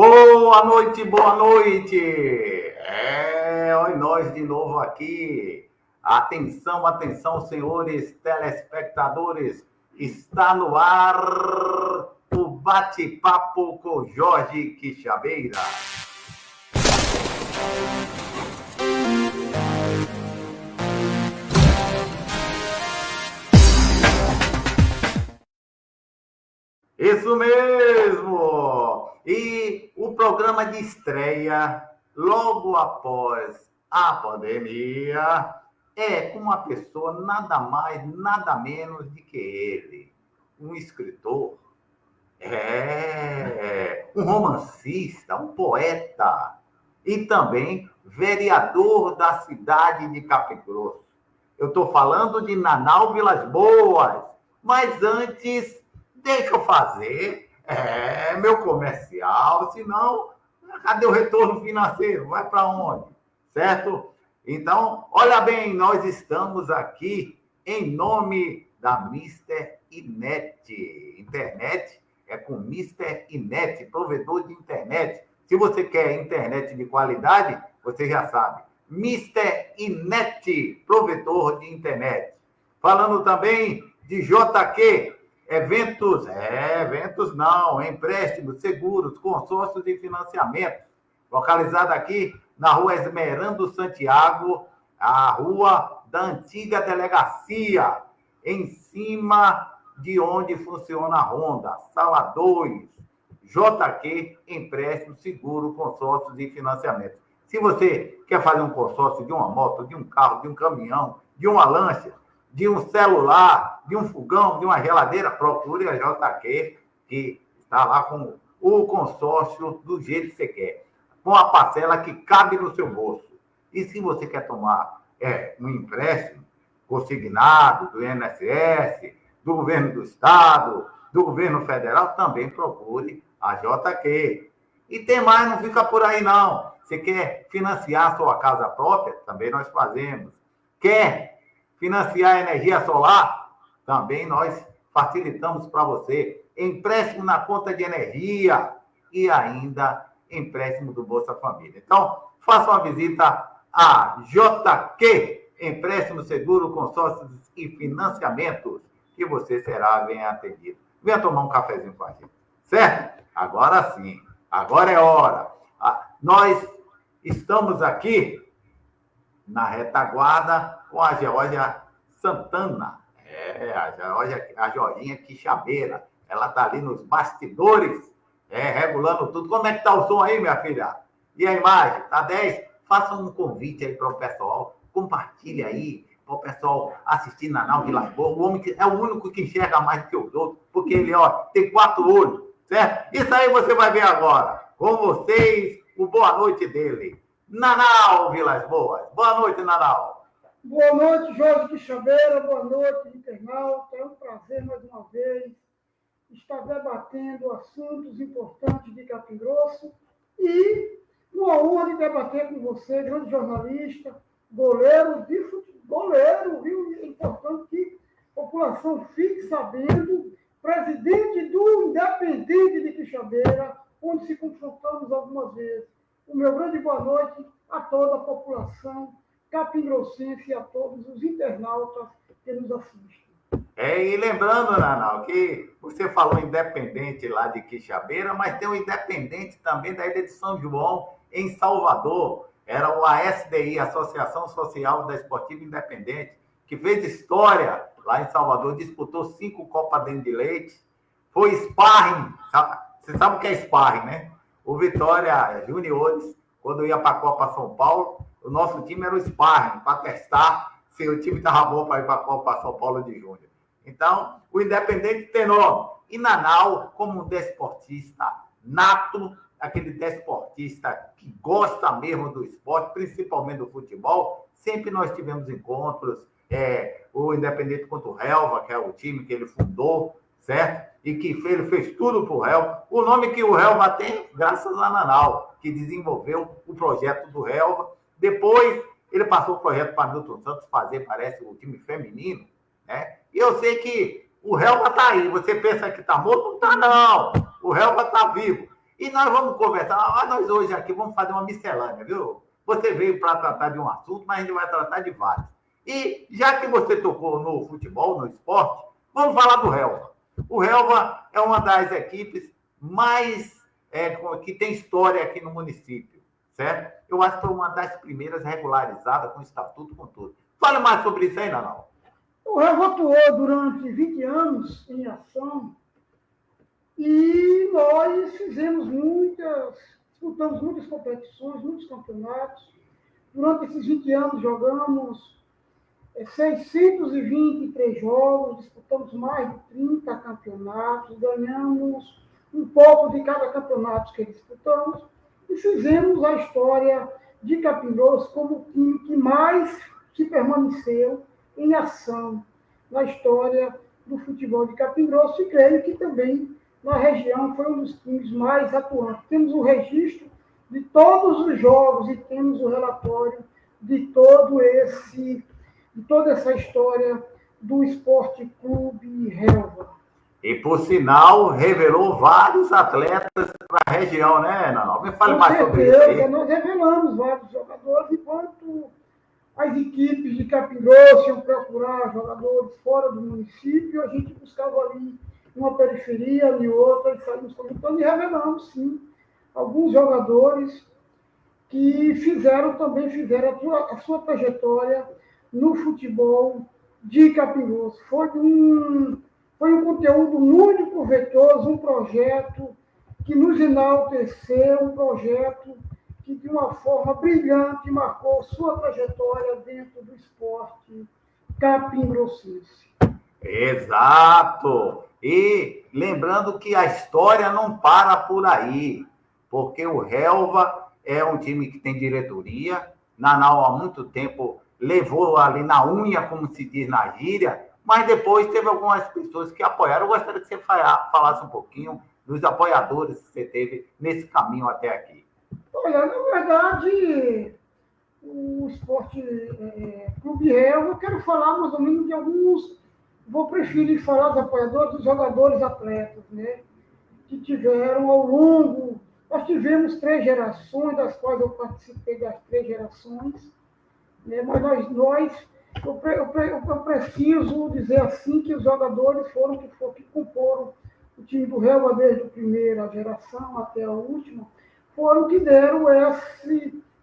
Boa noite, boa noite! Olha nós de novo aqui. Atenção, atenção, senhores telespectadores. Está no ar o bate-papo com Jorge Quixabeira. Isso mesmo! E o programa de estreia, logo após a pandemia, é com uma pessoa nada mais, nada menos do que ele, um escritor, um romancista, um poeta e também vereador da cidade de Capim Grosso. Eu estou falando de Nanau Vilas Boas, mas antes, deixa eu fazer meu comercial, senão, cadê o retorno financeiro? Vai para onde? Certo? Então, olha bem, nós estamos aqui em nome da Mister Inet. Internet é com Mister Inet, provedor de internet. Se você quer internet de qualidade, você já sabe. Mister Inet, provedor de internet. Falando também de JQ, eventos não, empréstimos, seguros, consórcios e financiamentos. Localizado aqui na rua Esmeraldo Santiago, a rua da antiga delegacia, em cima de onde funciona a Honda, sala 2, JQ, empréstimo, seguro, consórcios e financiamento. Se você quer fazer um consórcio de uma moto, de um carro, de um caminhão, de uma lancha, de um celular, de um fogão, de uma geladeira, procure a JQ, que está lá com o consórcio do jeito que você quer, com a parcela que cabe no seu bolso. E se você quer tomar um empréstimo consignado do INSS, do governo do estado, do governo federal, também procure a JQ. E tem mais, não fica por aí não. Você quer financiar a sua casa própria? Também nós fazemos. Quer financiar a energia solar? Também nós facilitamos para você. Empréstimo na conta de energia e ainda empréstimo do Bolsa Família. Então, faça uma visita a JQ, empréstimo seguro, consórcios e financiamentos, que você será bem atendido. Venha tomar um cafezinho com a gente, certo? Agora sim, agora é hora. Nós estamos aqui na retaguarda com a Georgia Santana. A Jorginha Quixabeira. Ela está ali nos bastidores, regulando tudo. Como é que está o som aí, minha filha? E a imagem? Tá 10? Faça um convite aí para o pessoal. Compartilhe aí para o pessoal assistir Nanau Vilas Boas. O homem que é o único que enxerga mais do que os outros, porque ele, tem 4 olhos, certo? Isso aí você vai ver agora. Com vocês, o boa noite dele. Nanau Vilas Boas. Boa noite, Nanau. Boa noite, Jorge Quixabeira. Boa noite, internauta. É um prazer, mais uma vez, estar debatendo assuntos importantes de Capim Grosso e uma honra de debater com você, grande jornalista, goleiro de futebol, goleiro, viu? É importante que a população fique sabendo, presidente do Independente de Quixabeira, onde se confrontamos algumas vezes. O meu grande boa noite a toda a população capingrossense e a todos os internautas que nos assistem. E lembrando, Nanau, que você falou independente lá de Quixabeira, mas tem um independente também da ilha de São João, em Salvador. Era o ASDI, Associação Social da Esportiva Independente, que fez história lá em Salvador, disputou 5 Copas Dente de Leite, foi sparring. Você sabe o que é sparring, né? O Vitória Juniores, quando ia para a Copa São Paulo, o nosso time era o sparring, para testar se o time estava bom para ir para a Copa São Paulo de Júnior. Então, o Independente tem nome. E Nanau, como um desportista nato, aquele desportista que gosta mesmo do esporte, principalmente do futebol, sempre nós tivemos encontros, o Independente contra o Relva, que é o time que ele fundou, certo? E que ele fez tudo para o Relva. O nome que o Relva tem, graças a Nanau, que desenvolveu o projeto do Relva. Depois, ele passou o projeto para Milton Santos fazer, parece, o time feminino, né? E eu sei que o Relva está aí. Você pensa que está morto? Não está, não. O Relva está vivo. E nós vamos conversar. Nós hoje aqui vamos fazer uma miscelânea, viu? Você veio para tratar de um assunto, mas a gente vai tratar de vários. E já que você tocou no futebol, no esporte, vamos falar do Relva. O Relva é uma das equipes mais que tem história aqui no município, certo? Eu acho que foi uma das primeiras regularizadas com estatuto, com tudo. Fale mais sobre isso aí, Nanão. O Relva atuou durante 20 anos em ação e nós disputamos muitas competições, muitos campeonatos. Durante esses 20 anos jogamos 623 jogos, disputamos mais de 30 campeonatos, ganhamos um pouco de cada campeonato que disputamos e fizemos a história de Capim Grosso como o time que mais se permaneceu em ação na história do futebol de Capim Grosso e creio que também na região foi um dos times mais atuantes. Temos o registro de todos os jogos e temos o relatório de toda essa história do Esporte Clube Relva. E, por sinal, revelou vários atletas para a região, né, Nanão? Me fale mais sobre isso aí. Nós revelamos vários jogadores, enquanto as equipes de Capim Grosso iam procurar jogadores fora do município, a gente buscava ali uma periferia, ali outra, e saímos comentando e revelamos, sim, alguns jogadores que fizeram a sua trajetória no futebol de Capim Grosso. Foi um conteúdo muito proveitoso, um projeto que nos enalteceu, um projeto que, de uma forma brilhante, marcou sua trajetória dentro do esporte capim-grossense. Exato! E lembrando que a história não para por aí, porque o Relva é um time que tem diretoria. Nanau, há muito tempo, levou ali na unha, como se diz na gíria, mas depois teve algumas pessoas que apoiaram. Eu gostaria que você falasse um pouquinho dos apoiadores que você teve nesse caminho até aqui. Olha, na verdade, o Esporte Clube Relva, eu quero falar mais ou menos de alguns, vou preferir falar dos apoiadores, dos jogadores atletas, né? Que tiveram ao longo, nós tivemos 3 gerações, das quais eu participei das 3 gerações, né? Mas eu preciso dizer assim que os jogadores foram que comporam o time do Relva desde a primeira geração até a última, foram que deram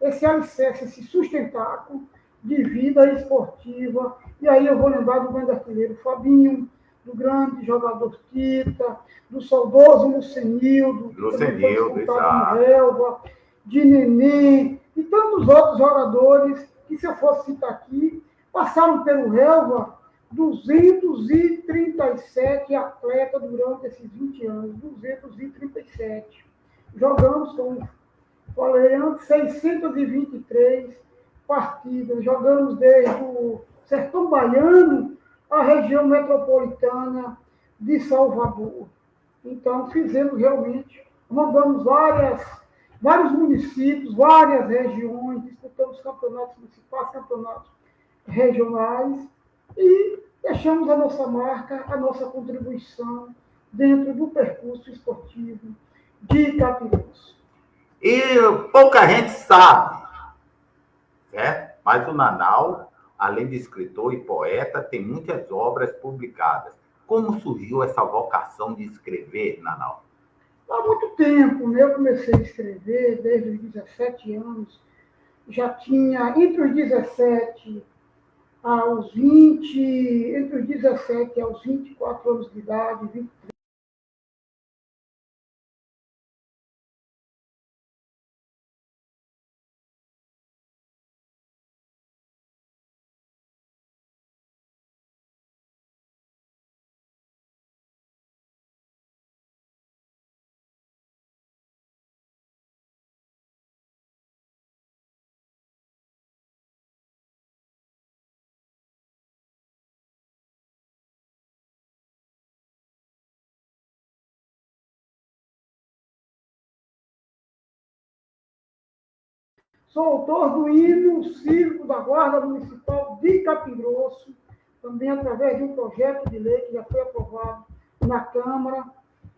esse alicerce, esse sustentáculo de vida esportiva. E aí eu vou lembrar do grande artilheiro Fabinho, do grande jogador Tita, do saudoso Lucenildo, exato. de Neném, e tantos outros jogadores que, se eu fosse citar aqui, passaram pelo Relva 237 atletas durante esses 20 anos, 237. Jogamos, como falei antes, 623 partidas. Jogamos desde o Sertão Baiano à região metropolitana de Salvador. Então, fizemos realmente, rodamos vários municípios, várias regiões, disputamos campeonatos municipais, campeonatos regionais e deixamos a nossa marca, a nossa contribuição dentro do percurso esportivo de Capim Grosso. E pouca gente sabe, certo? Mas o Nanau, além de escritor e poeta, tem muitas obras publicadas. Como surgiu essa vocação de escrever, Nanau? Há muito tempo, né? Eu comecei a escrever desde os 17 anos. Já tinha, entre os 17 aos 20, entre os 17 aos 24 anos de idade, 23. Sou autor do hino cívico da Guarda Municipal de Capim Grosso, também através de um projeto de lei que já foi aprovado na Câmara.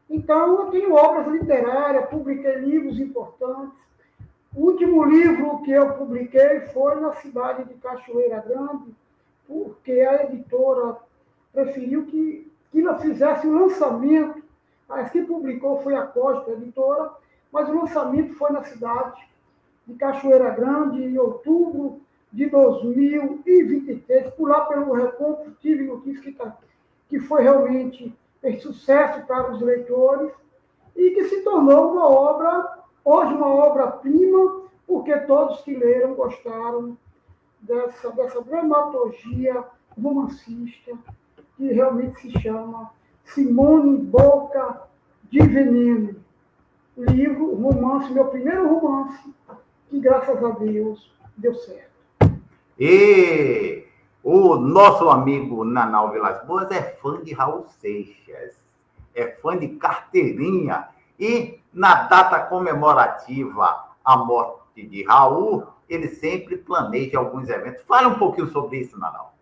Então, eu tenho obras literárias, publiquei livros importantes. O último livro que eu publiquei foi na cidade de Cachoeira Grande, porque a editora preferiu que ela fizesse o lançamento. A que publicou foi a Costa, a editora, mas o lançamento foi na cidade de Cachoeira Grande, em outubro de 2023. Por lá, pelo Recôncavo, tive notícia que foi realmente sucesso para os leitores e que se tornou uma obra, hoje uma obra-prima, porque todos que leram gostaram dessa dramaturgia romancista que realmente se chama Simone Boca de Veneno. Livro, romance, meu primeiro romance, que graças a Deus deu certo. E o nosso amigo Nanau Vilas Boas é fã de Raul Seixas, é fã de carteirinha. E na data comemorativa à morte de Raul, ele sempre planeja alguns eventos. Fala um pouquinho sobre isso, Nanau.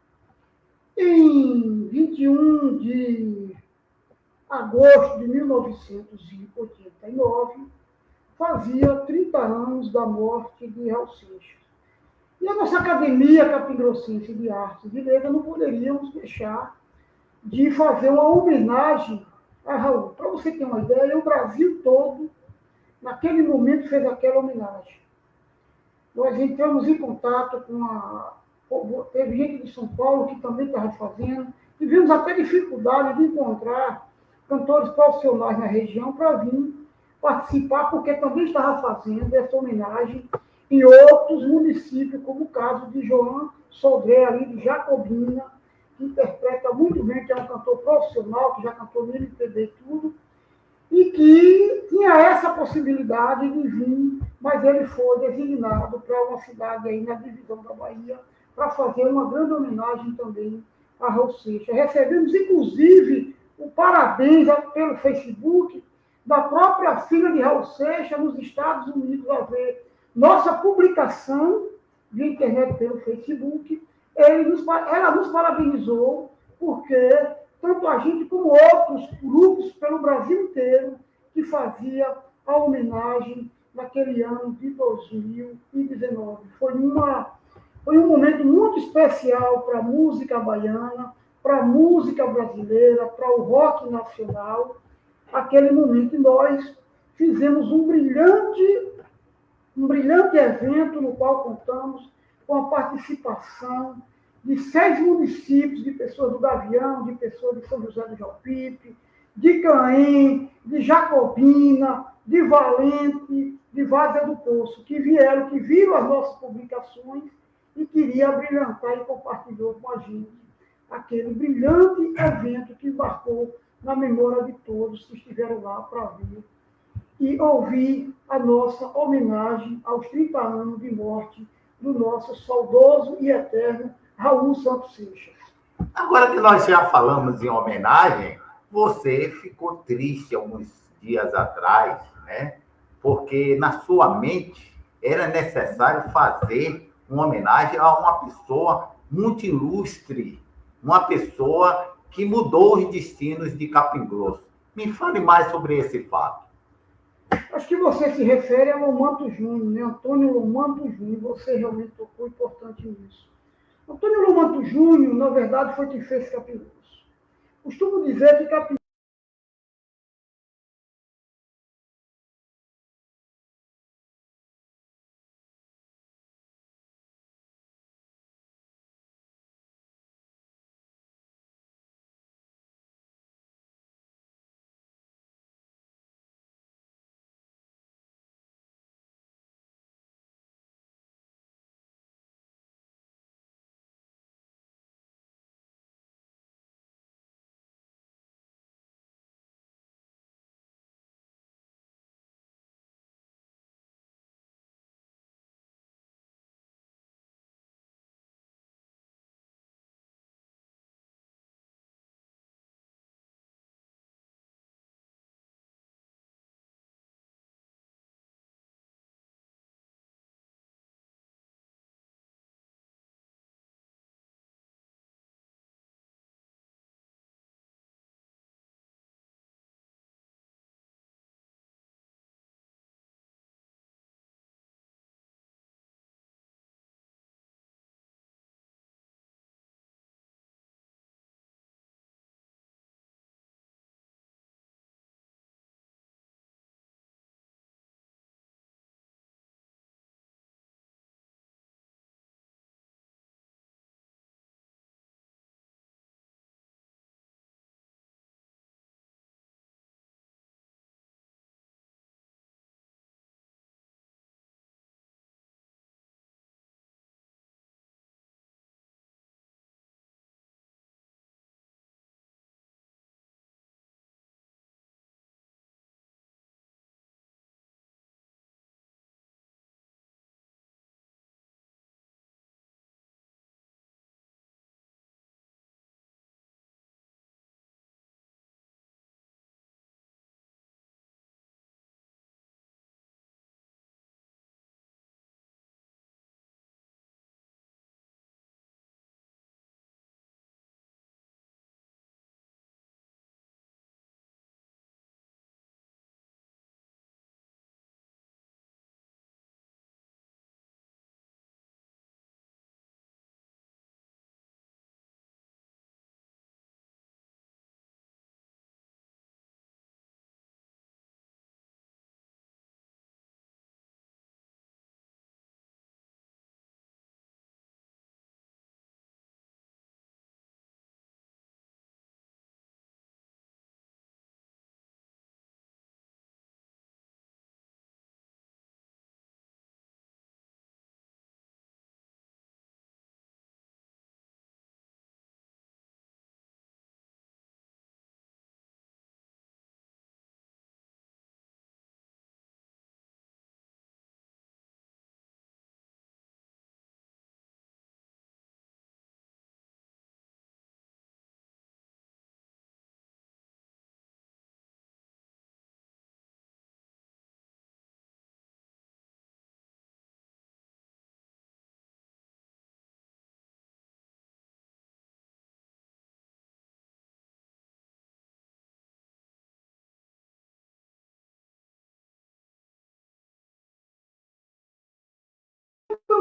Em 21 de agosto de 1989, fazia 30 anos da morte de Raul Seixas. E a nossa Academia Capingrossense de Artes e Letras não poderíamos deixar de fazer uma homenagem a Raul. Para você ter uma ideia, o Brasil todo, naquele momento, fez aquela homenagem. Nós entramos em contato com a. Teve gente de São Paulo que também estava fazendo. Tivemos até dificuldade de encontrar cantores profissionais na região para vir participar, porque também estava fazendo essa homenagem em outros municípios, como o caso de João Sodré, ali de Jacobina, que interpreta muito bem, que é um cantor profissional, que já cantou no MPB e tudo, e que tinha essa possibilidade de vir, mas ele foi designado para uma cidade aí na divisão da Bahia, para fazer uma grande homenagem também a Raul Seixas. Recebemos, inclusive, o parabéns pelo Facebook da própria filha de Raul Seixas nos Estados Unidos a ver nossa publicação de internet pelo Facebook. Ela nos parabenizou porque tanto a gente como outros grupos pelo Brasil inteiro que fazia a homenagem naquele ano de 2019. Foi um momento muito especial para a música baiana, para a música brasileira, para o rock nacional. Aquele momento nós fizemos um brilhante evento no qual contamos com a participação de 6 municípios, de pessoas do Gavião, de pessoas de São José do Jalpipe, de Caém, de Jacobina, de Valente, de Várzea do Poço, que vieram, que viram as nossas publicações e queria brilhantar e compartilhou com a gente aquele brilhante evento que marcou na memória de todos que estiveram lá para ver e ouvir a nossa homenagem aos 30 anos de morte do nosso saudoso e eterno Raul Santos Seixas. Agora que nós já falamos em homenagem, você ficou triste alguns dias atrás, né? Porque na sua mente era necessário fazer uma homenagem a uma pessoa muito ilustre, uma pessoa que mudou os destinos de Capim Grosso. Me fale mais sobre esse fato. Acho que você se refere a Lomanto Júnior, né? Antônio Lomanto Júnior. Você realmente tocou importante nisso. Antônio Lomanto Júnior, na verdade, foi quem fez Capim Grosso. Costumo dizer que Capim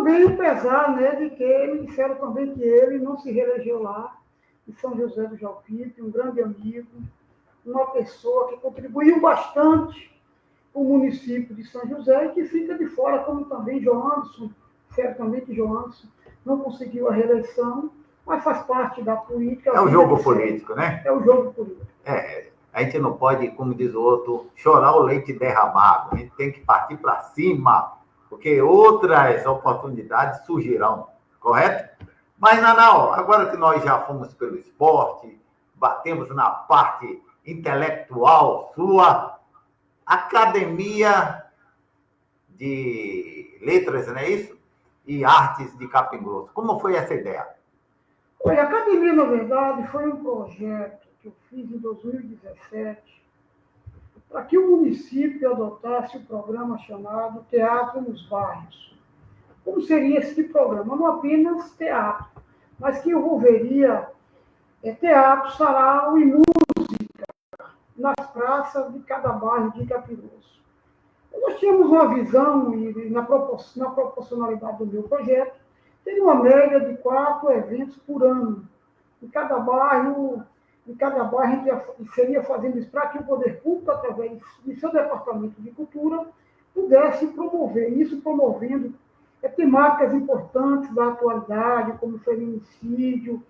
também o pesar, né, de que me disseram também que ele não se reelegeu lá, em São José do Jalpipe, um grande amigo, uma pessoa que contribuiu bastante para o município de São José e que fica de fora, como também Joanson, certamente Joanson, não conseguiu a reeleição, mas faz parte da política. É o jogo político, né? É o jogo político. A gente não pode, como diz o outro, chorar o leite derramado. A gente tem que partir para cima, porque outras oportunidades surgirão, correto? Mas, Nanau, agora que nós já fomos pelo esporte, batemos na parte intelectual sua, Academia de Letras, não é isso? E Artes de Capim Grosso. Como foi essa ideia? Olha, a academia, na verdade, foi um projeto que eu fiz em 2017 para que o município adotasse o programa chamado Teatro nos Bairros. Como seria esse programa? Não apenas teatro, mas que envolveria teatro, sarau e música nas praças de cada bairro de Capim Grosso. Nós tínhamos uma visão, e na proporcionalidade do meu projeto, teria uma média de 4 eventos por ano. Em cada bairro a gente seria fazendo isso para que o poder público, através de seu departamento de cultura, pudesse promover, isso promovendo temáticas importantes da atualidade, como feminicídio,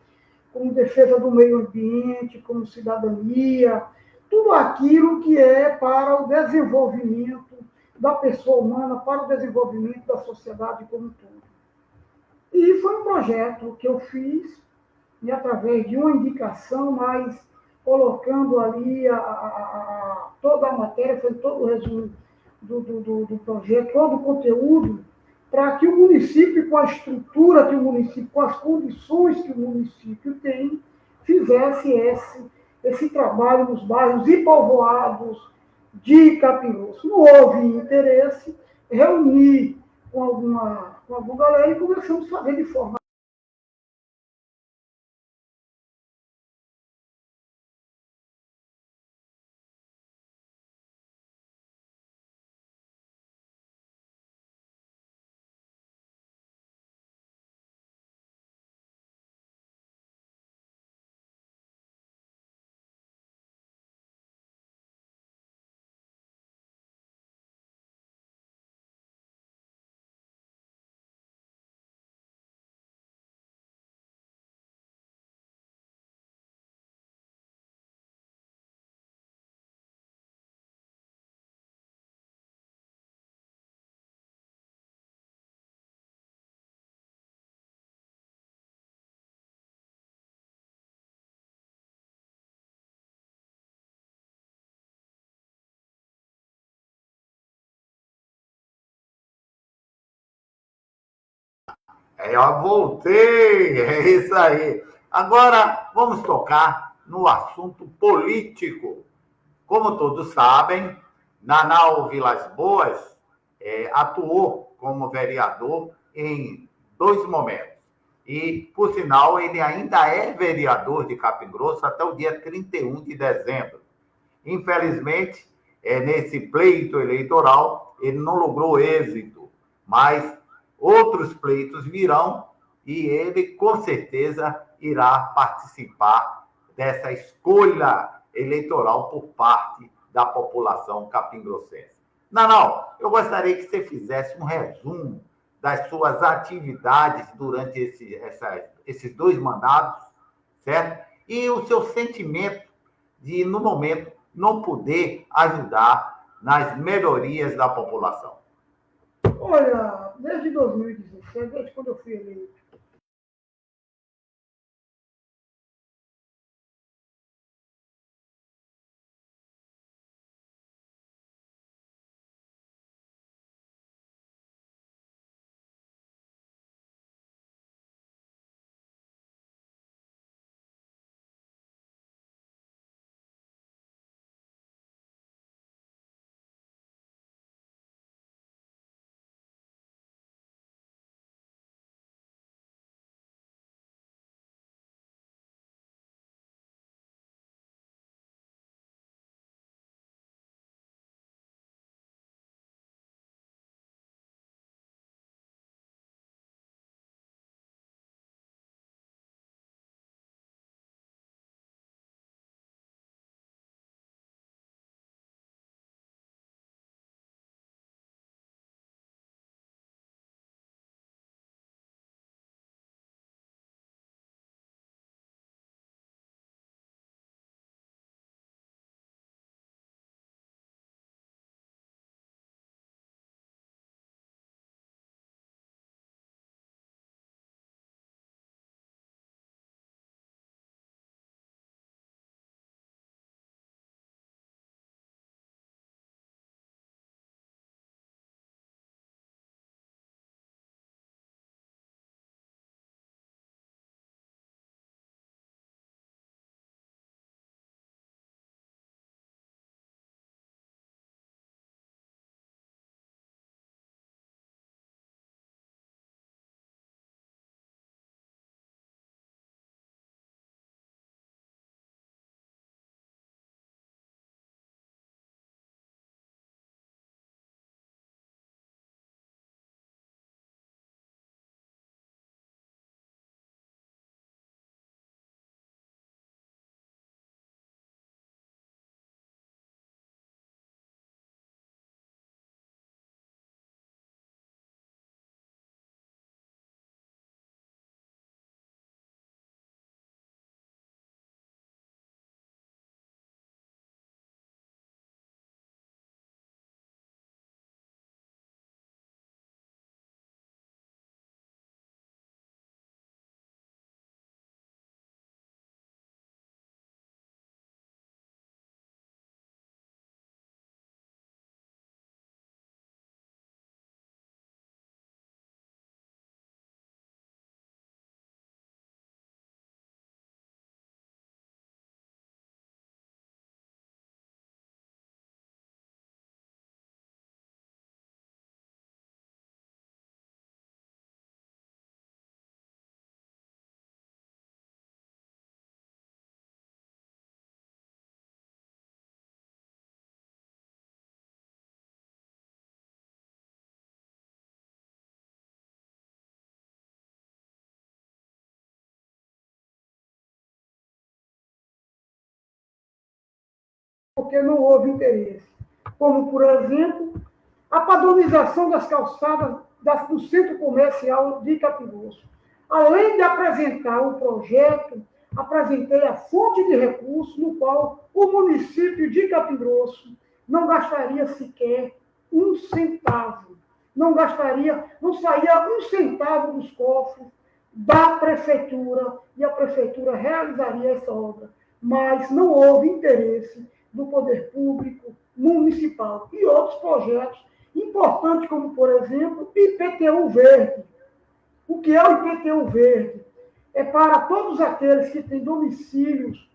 como defesa do meio ambiente, como cidadania, tudo aquilo que é para o desenvolvimento da pessoa humana, para o desenvolvimento da sociedade como um todo. E foi um projeto que eu fiz, e através de uma indicação, mas colocando ali toda a matéria, foi todo o resumo do projeto, todo o conteúdo, para que o município, com a estrutura que o município, com as condições que o município tem, fizesse esse trabalho nos bairros e povoados de Capim Grosso. Não houve interesse, reunir com alguma galera e começamos a fazer de forma. Eu voltei, é isso aí. Agora vamos tocar no assunto político. Como todos sabem, Nanau Vilas Boas atuou como vereador em 2 momentos. E, por sinal, ele ainda é vereador de Capim Grosso até o dia 31 de dezembro. Infelizmente, nesse pleito eleitoral, ele não logrou êxito, mas outros pleitos virão e ele, com certeza, irá participar dessa escolha eleitoral por parte da população capingrossense. Nanau, eu gostaria que você fizesse um resumo das suas atividades durante esses 2 mandatos, certo? E o seu sentimento de, no momento, não poder ajudar nas melhorias da população. Olha, desde 2016, desde quando eu fui eleito porque não houve interesse. Como, por exemplo, a padronização das calçadas do centro comercial de Capim Grosso. Além de apresentar o projeto, apresentei a fonte de recursos no qual o município de Capim Grosso não gastaria sequer um centavo. Não saía um centavo dos cofres da prefeitura e a prefeitura realizaria essa obra. Mas não houve interesse do poder público municipal e outros projetos importantes, como, por exemplo, IPTU Verde. O que é o IPTU Verde? É para todos aqueles que têm domicílios,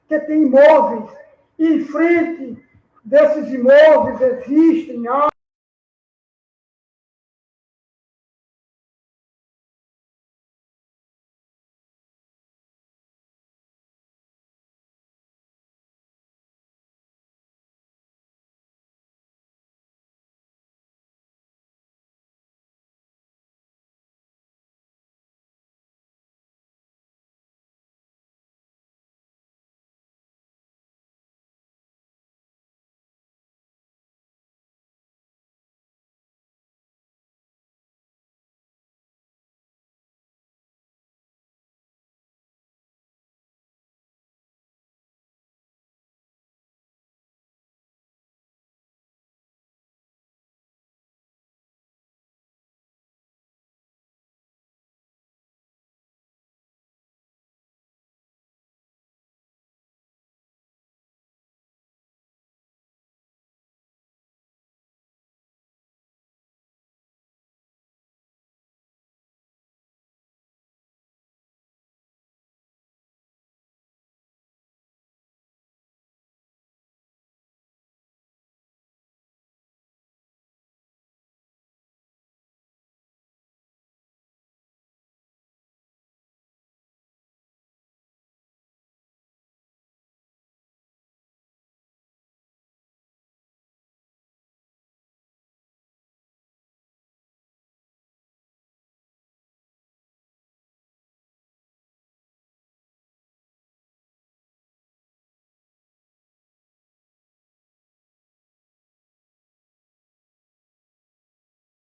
que têm imóveis, e em frente desses imóveis existem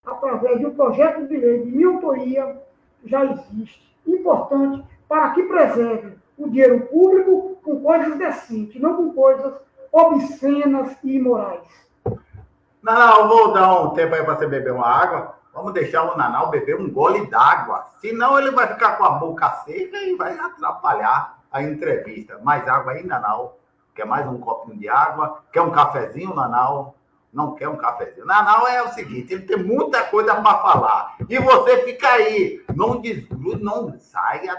através de um projeto de lei de minha autoria, já existe. Importante para que preserve o dinheiro público com coisas decentes, não com coisas obscenas e imorais. Nanau, vou dar um tempo aí para você beber uma água. Vamos deixar o Nanau beber um gole d'água. Senão ele vai ficar com a boca seca e vai atrapalhar a entrevista. Mais água aí, Nanau? Quer mais um copinho de água? Quer um cafezinho, Nanau? Não quer um cafezinho. Nanau é o seguinte, ele tem muita coisa para falar. E você fica aí. Não desgrude, não saia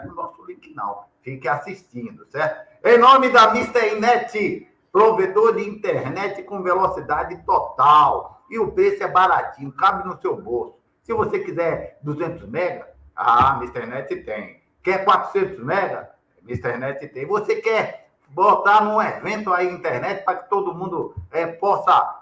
do nosso link, não. Fique assistindo, certo? Em nome da Mr. Inet, provedor de internet com velocidade total. E o preço é baratinho, cabe no seu bolso. Se você quiser 200 mega, Mr. Net tem. Quer 400 mega? Mr. Net tem. Você quer botar num evento aí internet para que todo mundo possa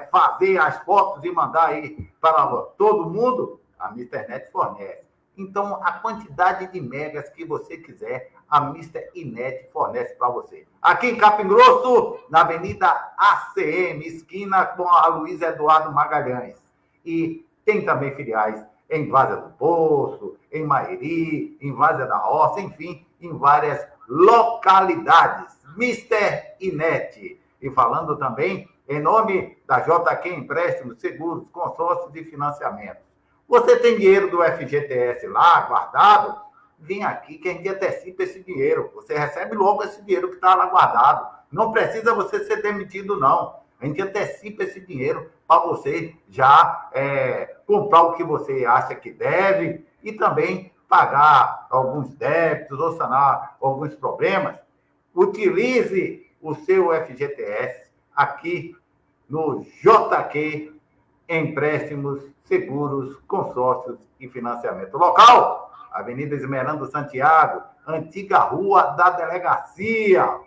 fazer as fotos e mandar aí para todo mundo? A Mr. Net fornece. Então, a quantidade de megas que você quiser, a Mr. Inet fornece para você. Aqui em Capim Grosso, na Avenida ACM, esquina com a Luiz Eduardo Magalhães. E tem também filiais em Várzea do Poço, em Mairi, em Várzea da Roça, enfim, em várias localidades. Mr. Inet. E falando também em nome da JQ Empréstimos, Seguros, Consórcios e Financiamentos. Você tem dinheiro do FGTS lá, guardado? Vem aqui que a gente antecipa esse dinheiro. Você recebe logo esse dinheiro que está lá guardado. Não precisa você ser demitido, não. A gente antecipa esse dinheiro para você já comprar o que você acha que deve e também pagar alguns débitos ou sanar alguns problemas. Utilize o seu FGTS aqui no JQ Empréstimos, Seguros, Consórcios e Financiamento. Local, Avenida Esmeralda Santiago, antiga Rua da Delegacia,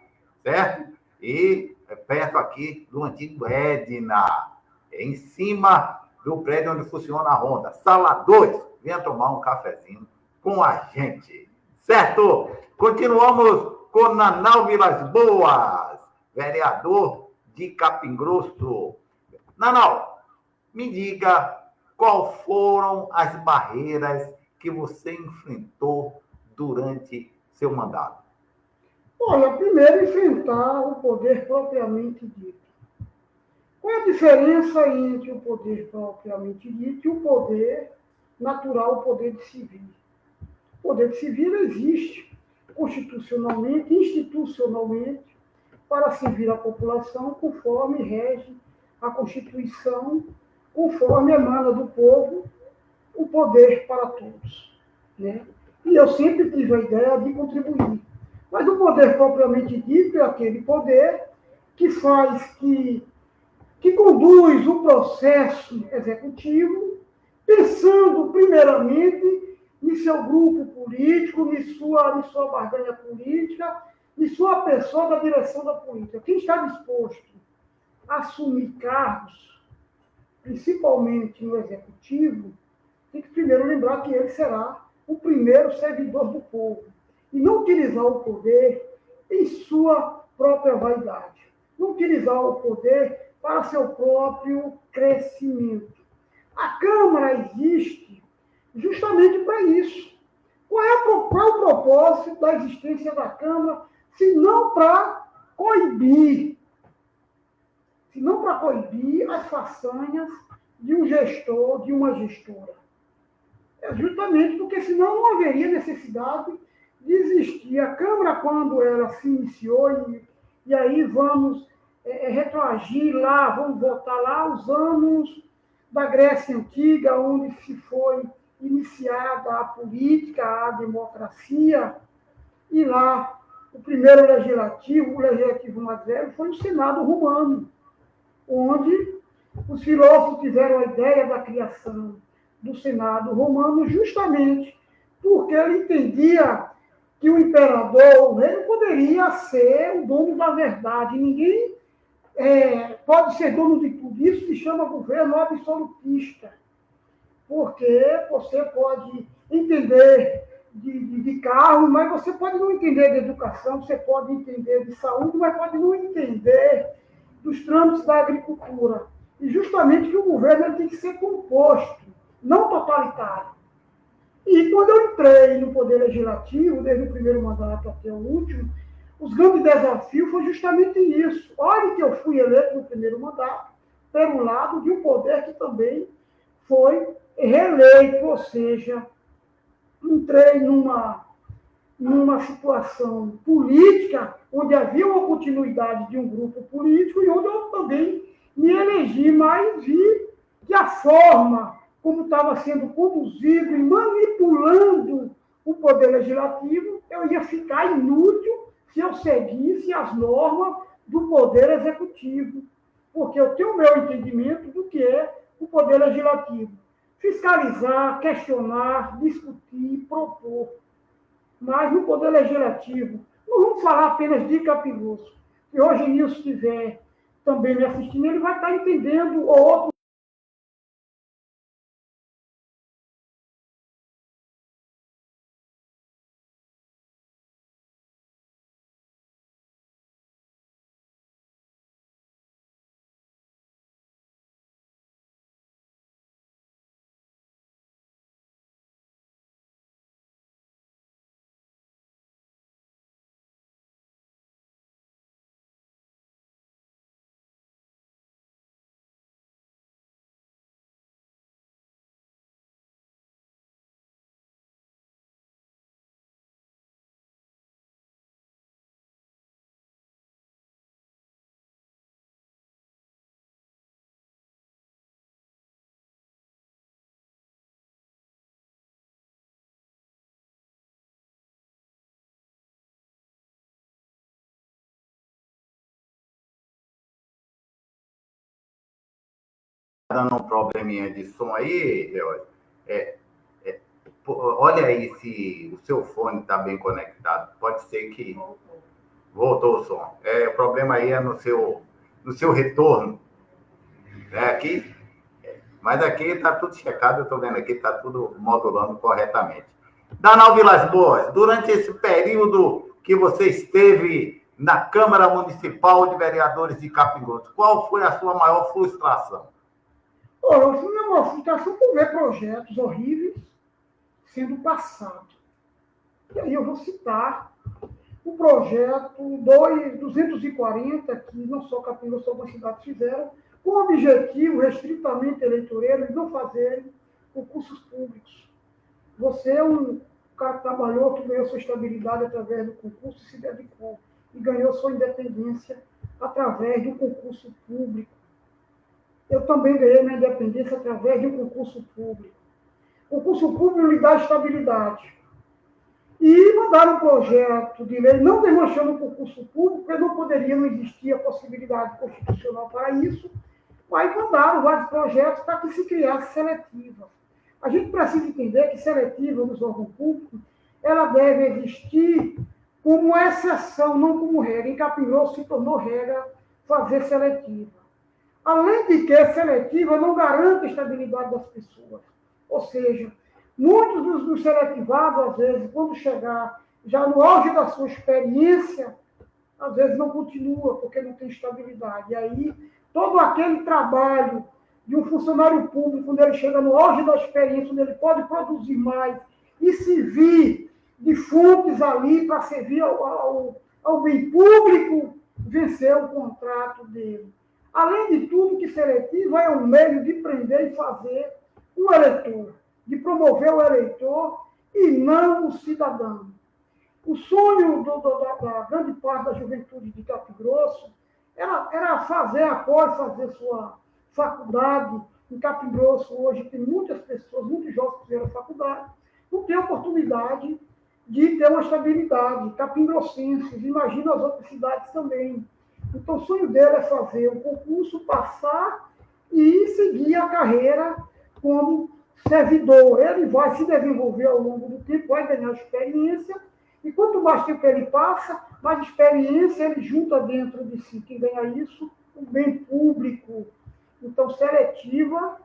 certo? E perto aqui do antigo Edna, em cima do prédio onde funciona a Honda. Sala 2, venha tomar um cafezinho com a gente, certo? Continuamos com Nanau Vilas Boas. vereador de Capim Grosso. Não, me diga qual foram as barreiras que você enfrentou durante seu mandato. Olha, primeiro enfrentar o poder propriamente dito. Qual é a diferença entre o poder propriamente dito e o poder natural, o poder de civil? O poder de civil existe constitucionalmente, institucionalmente, para servir a população conforme rege a Constituição, conforme emana do povo o poder para todos. Né? E eu sempre tive a ideia de contribuir. Mas o poder propriamente dito é aquele poder que faz, que conduz o processo executivo, pensando primeiramente em seu grupo político, em sua barganha política, em sua pessoa da direção da política. Quem está disposto a assumir cargos, principalmente no executivo, tem que primeiro lembrar que ele será o primeiro servidor do povo e não utilizar o poder em sua própria vaidade, não utilizar o poder para seu próprio crescimento. A Câmara existe justamente para isso. Qual é o propósito da existência da Câmara, se não para coibir as façanhas de um gestor, de uma gestora? É justamente porque senão não haveria necessidade de existir. A Câmara, quando ela se iniciou, e aí vamos retroagir lá, vamos voltar lá os anos da Grécia Antiga, onde se foi iniciada a política, a democracia, e lá o primeiro legislativo, o legislativo mais velho, foi o Senado romano, onde os filósofos tiveram a ideia da criação do Senado romano justamente porque ele entendia que o imperador, o rei, não poderia ser o dono da verdade. Ninguém pode ser dono de tudo. Isso se chama governo absolutista, porque você pode entender de carro, mas você pode não entender de educação, você pode entender de saúde, mas pode não entender dos trâmites da agricultura. E justamente que o governo ele tem que ser composto, não totalitário. E quando eu entrei no Poder Legislativo, desde o primeiro mandato até o último, os grandes desafios foi justamente isso. Olha que eu fui eleito no primeiro mandato, pelo lado de um poder que também foi reeleito, ou seja, entrei numa situação política onde havia uma continuidade de um grupo político e onde eu também me elegi, mas vi que a forma como estava sendo conduzido e manipulando o poder legislativo, eu ia ficar inútil se eu seguisse as normas do poder executivo, porque eu tenho o meu entendimento do que é o poder legislativo. Fiscalizar, questionar, discutir, propor. Mas no poder legislativo, não vamos falar apenas de Capim Grosso. Se hoje o Nilson estiver também me assistindo, ele vai estar entendendo outro. Dando um probleminha de som aí, George. Olha aí se o seu fone está bem conectado. Pode ser que voltou o som. O problema aí é no seu retorno. Aqui, mas aqui está tudo checado, eu estou vendo aqui, está tudo modulando corretamente. Danal Vilas Boas, durante esse período que você esteve na Câmara Municipal de Vereadores de Capim Grosso? Qual foi a sua maior frustração? Eu fui uma maior frustração por ver projetos horríveis sendo passados. E aí eu vou citar o projeto 240, que não só Capim Grosso, algumas cidades fizeram, com o objetivo restritamente eleitoreiro de não fazerem concursos públicos. Você é um cara que trabalhou, que ganhou sua estabilidade através do concurso e se dedicou, e ganhou sua independência através de um concurso público. Eu também ganhei minha independência através de um concurso público. O concurso público lhe dá estabilidade. E mandaram um projeto de lei não desmanchando o concurso público, porque não existir a possibilidade constitucional para isso, mas mandaram vários projetos para que se criasse seletiva. A gente precisa entender que seletiva nos órgãos públicos, ela deve existir como exceção, não como regra. Em Capim Grosso se tornou regra fazer seletiva. Além de que seletiva não garante a estabilidade das pessoas. Ou seja, muitos dos seletivados, às vezes, quando chegar já no auge da sua experiência, às vezes não continua, porque não tem estabilidade. E aí, todo aquele trabalho de um funcionário público, quando ele chega no auge da experiência, onde ele pode produzir mais e servir de fontes ali para servir ao bem público, vencer o contrato dele. Além de tudo, que seletiva é um meio de prender e fazer o eleitor, de promover o eleitor e não o cidadão. O sonho da grande parte da juventude de Capim Grosso era fazer, após fazer sua faculdade. Em Capim Grosso, hoje, tem muitas pessoas, muitos jovens que fizeram faculdade, não têm oportunidade de ter uma estabilidade. Capim-grossenses, imagina as outras cidades também. Então, o sonho dele é fazer um concurso, passar e seguir a carreira como servidor. Ele vai se desenvolver ao longo do tempo, vai ganhar experiência, e quanto mais tempo ele passa, mais experiência ele junta dentro de si. Quem ganha isso, o bem público. Então, seletiva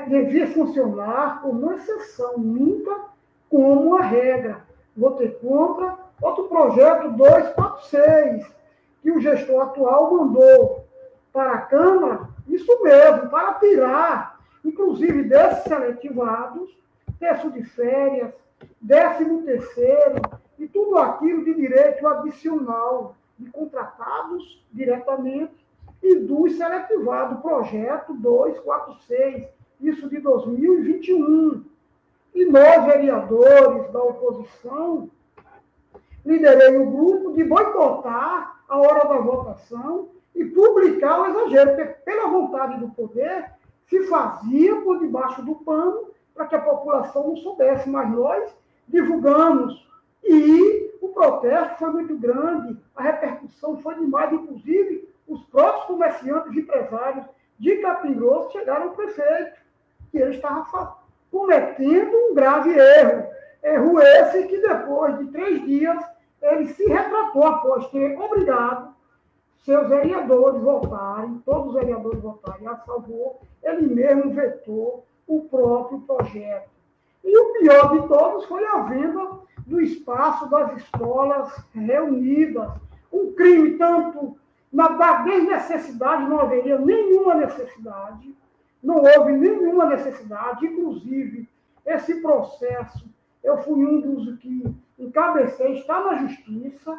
devia funcionar como uma exceção, nunca como uma regra. Vou ter contra outro projeto 246, que o gestor atual mandou para a Câmara, isso mesmo, para tirar, inclusive, desses seletivados, terço de férias, 13º, e tudo aquilo de direito adicional de contratados diretamente e dos seletivados, projeto 246, isso de 2021. E nós, vereadores da oposição, liderei o grupo de boicotar a hora da votação e publicar o exagero, porque, pela vontade do poder, se fazia por debaixo do pano para que a população não soubesse, mas nós divulgamos. E o protesto foi muito grande, a repercussão foi demais, inclusive os próprios comerciantes e empresários de Capim Grosso chegaram ao prefeito, que ele estava cometendo um grave erro. Erro esse que, depois de 3 dias, ele se retratou após ter obrigado seus vereadores votarem, todos os vereadores votarem a favor, ele mesmo vetou o próprio projeto. E o pior de todos foi a venda do espaço das escolas reunidas. Um crime tanto da desnecessidade, não haveria nenhuma necessidade, não houve nenhuma necessidade, inclusive esse processo, eu fui um dos que encabecei, está na justiça,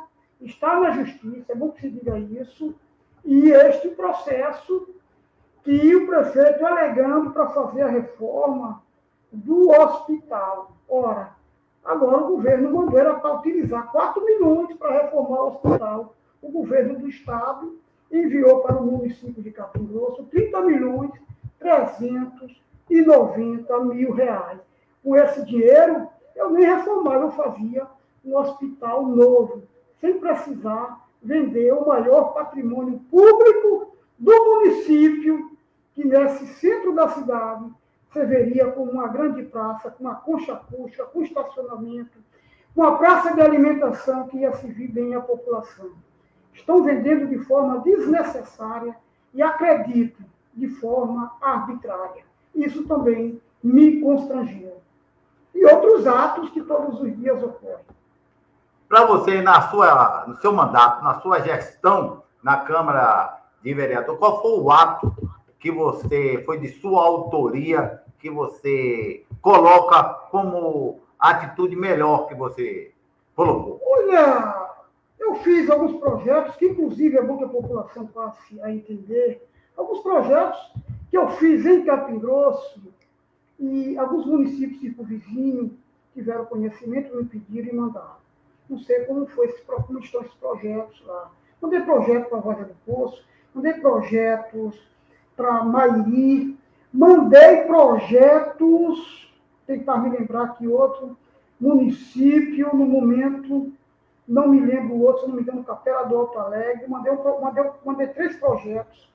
é bom que se diga isso, e este processo que o prefeito alegando para fazer a reforma do hospital. Ora, agora o governo mandou era para utilizar 4 milhões para reformar o hospital. O governo do Estado enviou para o município de Capim Grosso 30.390.000 reais. Com esse dinheiro, eu nem reformava, eu fazia um hospital novo, sem precisar vender o maior patrimônio público do município, que nesse centro da cidade serviria como uma grande praça, com uma concha acústica, com estacionamento, uma praça de alimentação que ia servir bem à população. Estão vendendo de forma desnecessária e, acredito, de forma arbitrária. Isso também me constrangeu. E outros atos que todos os dias ocorrem. para você, no seu mandato, na sua gestão na Câmara de Vereador, qual foi o ato que foi de sua autoria, que você coloca como atitude melhor que você colocou? Olha, eu fiz alguns projetos, que inclusive é bom que a população passe a entender, alguns projetos que eu fiz em Capim Grosso, e alguns municípios circunvizinhos tiveram conhecimento, me pediram e mandaram. Não sei como estão esses projetos lá. Mandei projeto para a Vargem do Poço, mandei projetos para Mairi, mandei projetos, tentar me lembrar aqui outro município, no momento, não me lembro o outro, se não me engano, Capela do Alto Alegre, mandei 3 projetos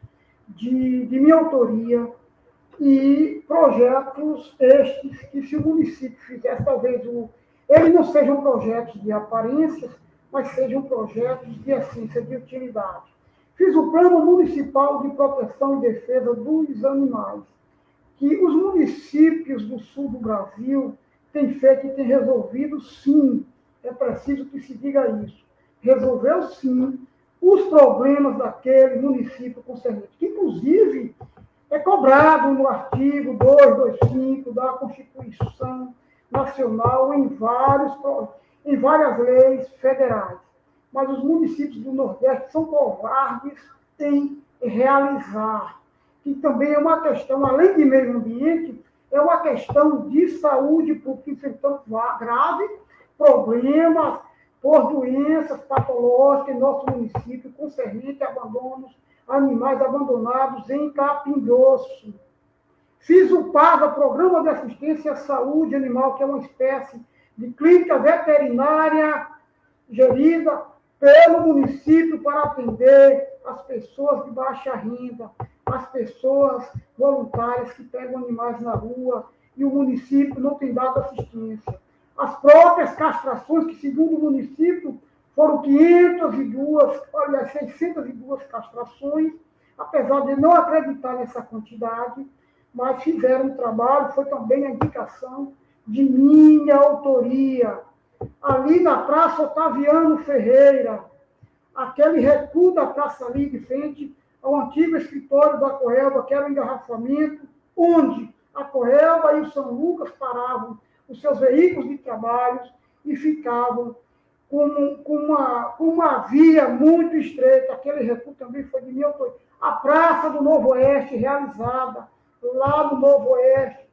de minha autoria, e projetos estes que, se o município fizesse, talvez eles não sejam projetos de aparências, mas sejam projetos de essência, de utilidade. Fiz o Plano Municipal de Proteção e Defesa dos Animais, que os municípios do sul do Brasil têm feito e têm resolvido, sim, é preciso que se diga isso, resolveu, sim, os problemas daquele município concernente, que, inclusive, é cobrado no artigo 225 da Constituição Nacional em várias leis federais. Mas os municípios do Nordeste são covardes em realizar. Que também é uma questão, além de meio ambiente, é uma questão de saúde pública, enfrentando graves problemas por doenças patológicas em nosso município, concernente a abandonos, animais abandonados em Capim Grosso. Fiz o PASA, Programa de Assistência à Saúde Animal, que é uma espécie de clínica veterinária gerida pelo município para atender as pessoas de baixa renda, as pessoas voluntárias que pegam animais na rua, e o município não tem dado assistência. As próprias castrações, que, segundo o município, foram 602 castrações, apesar de não acreditar nessa quantidade, mas fizeram um trabalho, foi também a indicação de minha autoria. Ali na Praça Otaviano Ferreira, aquele recuo da praça ali de frente ao antigo escritório da Coelba, que era um engarrafamento, onde a Coelba e o São Lucas paravam os seus veículos de trabalho e ficavam com uma via muito estreita. Aquele recuo também foi de minha autoria. A Praça do Novo Oeste, realizada lá no Novo Oeste,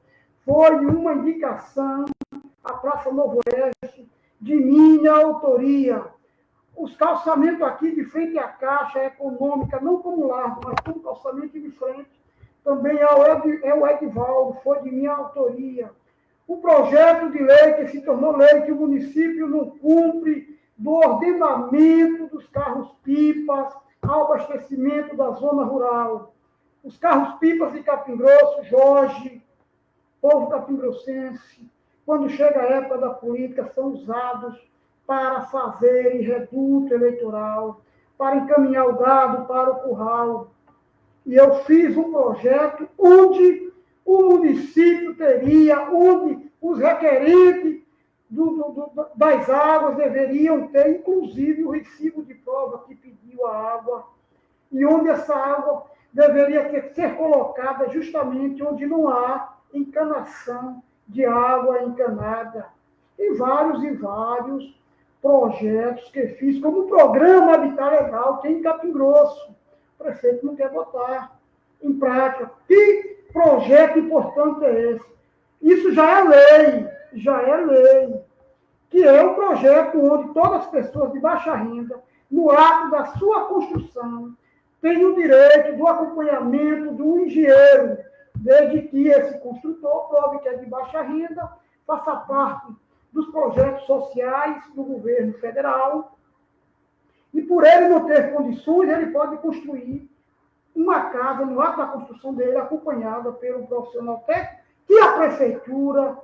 foi uma indicação, a Praça Novo Oeste, de minha autoria. Os calçamentos aqui de frente à Caixa Econômica, não como largo, mas como calçamento de frente, também é o Edvaldo, foi de minha autoria. O projeto de lei que se tornou lei, que o município não cumpre, do ordenamento dos carros-pipas ao abastecimento da zona rural. Os carros-pipas de Capim Grosso, Jorge, povo capingrossense, quando chega a época da política, são usados para fazer reduto eleitoral, para encaminhar o gado para o curral. E eu fiz um projeto onde o município teria, onde os requerentes das águas deveriam ter, inclusive, o recibo de prova que pediu a água, e onde essa água deveria ser colocada justamente onde não há encanação de água encanada. E vários projetos que fiz, como o Programa Habitat Legal, que é em Capim Grosso. O prefeito não quer botar em prática. Que projeto importante é esse? Isso já é lei, que é um projeto onde todas as pessoas de baixa renda, no ato da sua construção, têm o direito do acompanhamento do engenheiro, desde que esse construtor prove que é de baixa renda, faça parte dos projetos sociais do governo federal, e por ele não ter condições, ele pode construir uma casa no ato da construção dele, acompanhada pelo profissional técnico, que a prefeitura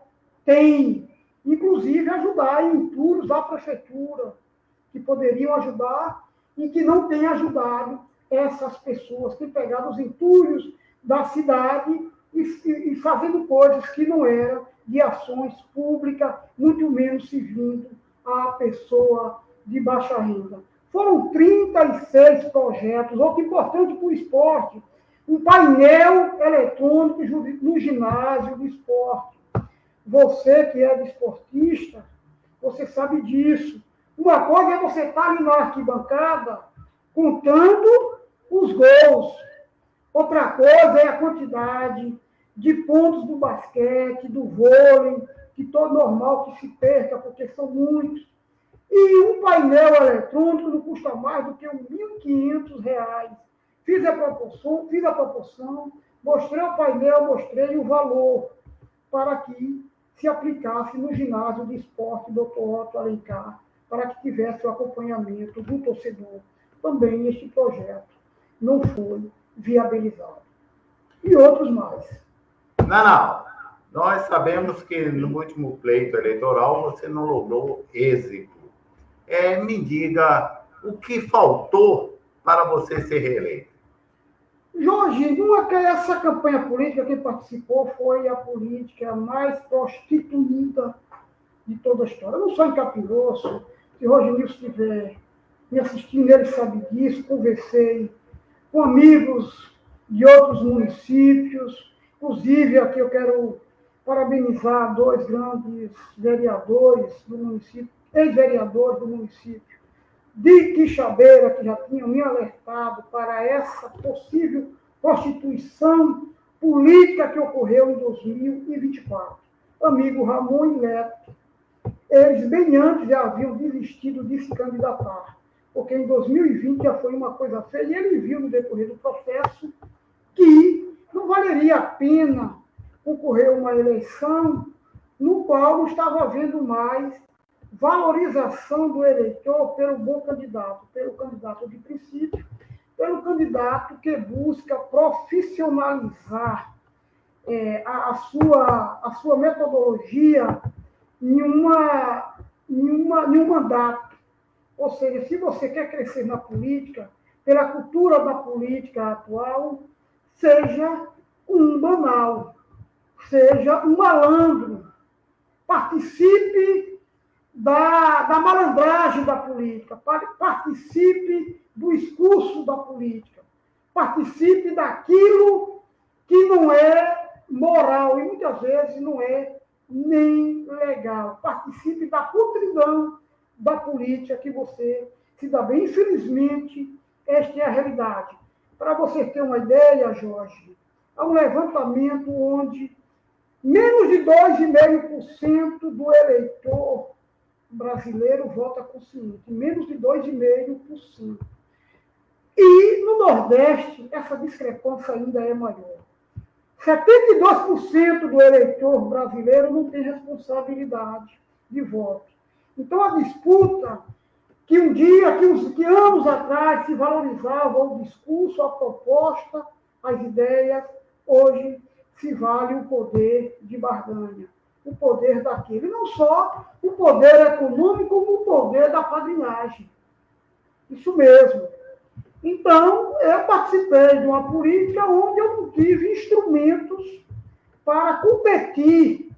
tem, inclusive ajudar em entulhos da prefeitura, que poderiam ajudar e que não têm ajudado essas pessoas, têm pegado os entulhos da cidade e fazendo coisas que não eram de ações públicas, muito menos servindo a pessoa de baixa renda. Foram 36 projetos, outro importante para o esporte, um painel eletrônico no ginásio do esporte. Você que é desportista, você sabe disso. Uma coisa é você estar ali na arquibancada contando os gols. Outra coisa é a quantidade de pontos do basquete, do vôlei, que todo normal que se perca, porque são muitos. E um painel eletrônico não custa mais do que R$ 1.500. Fiz a proporção, mostrei o painel, mostrei o valor para que se aplicasse no ginásio de esporte Dr. Otto Alencar, para que tivesse o acompanhamento do torcedor. Também este projeto não foi viabilizado. E outros mais. Não. Nós sabemos que no último pleito eleitoral você não logrou êxito. Me diga o que faltou para você ser reeleito. Jorge, essa campanha política, quem participou foi a política mais prostituída de toda a história. Não só em Capim Grosso, se Roger Nilson estiver me assistindo, ele sabe disso, conversei com amigos de outros municípios, inclusive aqui eu quero parabenizar 2 grandes vereadores do município, ex-vereadores do município de Quixabeira, que já tinham me alertado para essa possível constituição política que ocorreu em 2024. Amigo Ramon e Leto, eles bem antes já haviam desistido de se candidatar, porque em 2020 já foi uma coisa feia, e ele viu no decorrer do processo que não valeria a pena concorrer a uma eleição no qual não estava havendo mais valorização do eleitor pelo bom candidato, pelo candidato de princípio, pelo candidato que busca profissionalizar a sua metodologia em um mandato. Ou seja, se você quer crescer na política, pela cultura da política atual, seja um banal, seja um malandro, participe da malandragem da política, participe do discurso da política, participe daquilo que não é moral e muitas vezes não é nem legal. Participe da putridão da política que você se dá bem. Infelizmente, esta é a realidade. Para você ter uma ideia, Jorge, há um levantamento onde menos de 2,5% do eleitor brasileiro vota consciente, menos de 2,5%. E no Nordeste, essa discrepância ainda é maior. 72% do eleitor brasileiro não tem responsabilidade de voto. Então, a disputa que que anos atrás se valorizava o discurso, a proposta, as ideias, hoje se vale o poder de barganha, o poder daquele. Não só o poder econômico, como o poder da padrinagem. Isso mesmo. Então, eu participei de uma política onde eu não tive instrumentos para competir.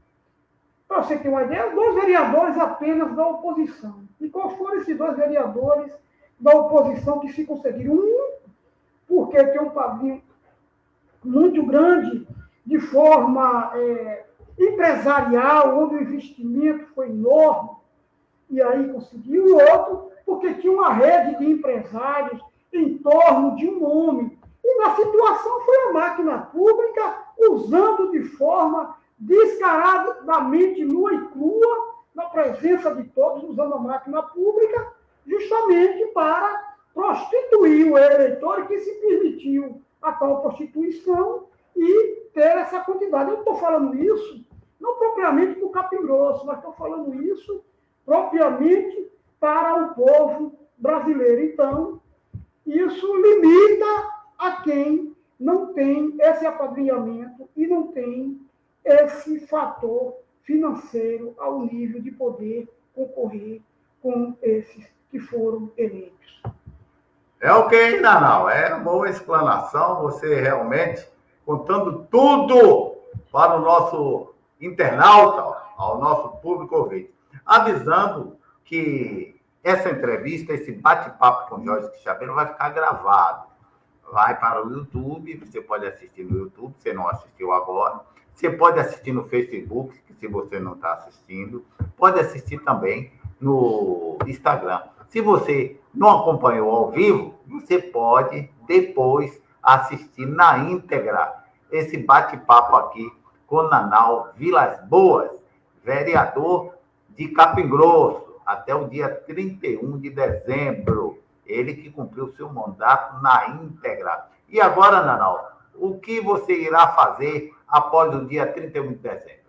Para você ter uma ideia, 2 vereadores apenas da oposição. E quais foram esses 2 vereadores da oposição que se conseguiram? Porque tem um padrinho muito grande, de forma empresarial, onde o investimento foi enorme, e aí conseguiu. O outro, porque tinha uma rede de empresários em torno de um homem. E na situação foi a máquina pública usando de forma descaradamente nua e crua, na presença de todos, usando a máquina pública, justamente para prostituir o eleitor e que se permitiu a tal prostituição e ter essa quantidade. Eu estou falando isso não propriamente para o Capim Grosso, mas estou falando isso propriamente para o povo brasileiro. Então, isso limita a quem não tem esse apadrinhamento e não tem esse fator financeiro ao nível de poder concorrer com esses que foram eleitos. Ok, Nanau, é boa explanação, você realmente contando tudo para o nosso internauta, ao nosso público ouvinte, avisando que essa entrevista, esse bate-papo com Jorge Quixabeira vai ficar gravado. Vai para o YouTube, você pode assistir no YouTube, se não assistiu agora. Você pode assistir no Facebook, se você não está assistindo. Pode assistir também no Instagram. Se você não acompanhou ao vivo, você pode depois assistir na íntegra esse bate-papo aqui com Nanau Vilas Boas, vereador de Capim Grosso, até o dia 31 de dezembro. Ele que cumpriu seu mandato na íntegra. E agora, Nanau, o que você irá fazer após o dia 31 de dezembro?